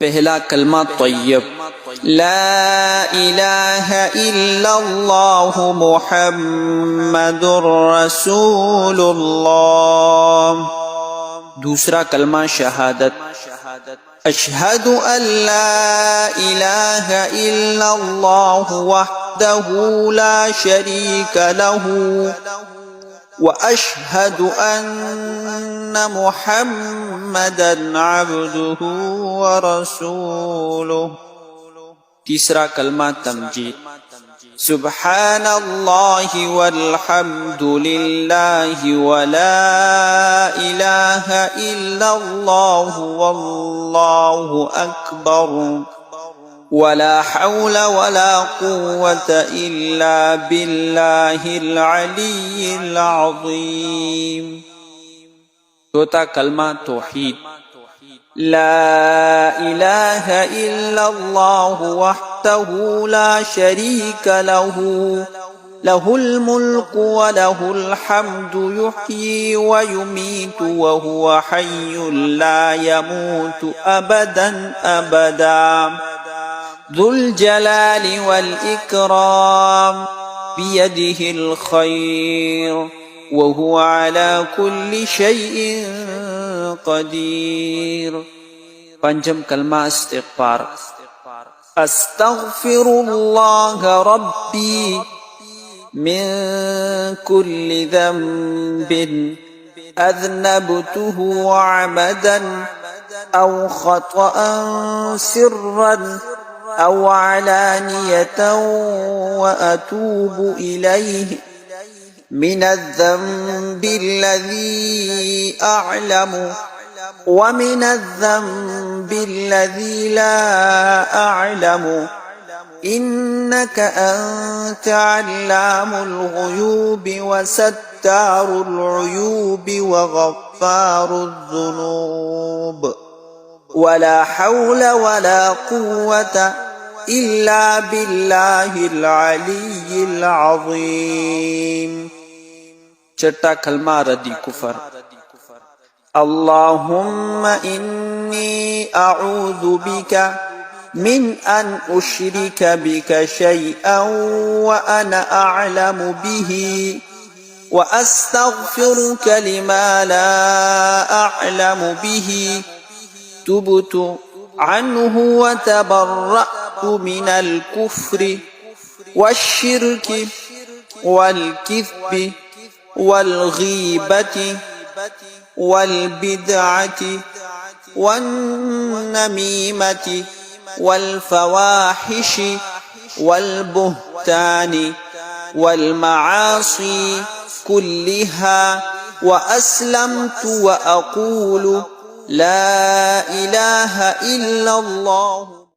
پہلا کلمہ طیب، لا الہ الا اللہ محمد رسول اللہ۔ دوسرا کلمہ شہادت، اشہد ان لا الہ الا اللہ وحدہ لا شریک لہ واشہد ان محمدا عبدہ ورسولہ۔ تیسرا کلمہ تمجید، سبحان اللہ والحمد للہ ولا الہ الا اللہ واللہ اکبر ولا حول ولا قوة الا باللہ العلی العظیم۔ چوتھا کلمہ توحید، لا الہ الا اللہ وحدہ لا شریک لہ لہ الملک ولہ الحمد یحیی ویمیت وہو حی لا یموت ابدا ابدا ذو الجلال والاکرام بیدہ الخیر وہو علی کل شیء قدیر۔ پنجم کلمہ استغفار، استغفر اللہ ربی من کل ذنب اذنبته عمدا او خطأ سرا او علانیة واتوب الیہ من الذنب الذي أعلم ومن الذنب الذي لا أعلم إنك أنت علام الغيوب وستار العيوب وغفار الذنوب ولا حول ولا قوة إلا بالله العلي العظيم۔ چھٹا کلمہ ردی کفر، اللہم انی اعوذ بک من ان اشرک بک شیئا وانا اعلم به واستغفرک لما لا اعلم به تبت عنه وتبرأت من الكفر والشرك والكذب والغیبة والبدعة والنمیمة والفواحش والبہتان والمعاصی كلها وأسلمت وأقول لا إله إلا الله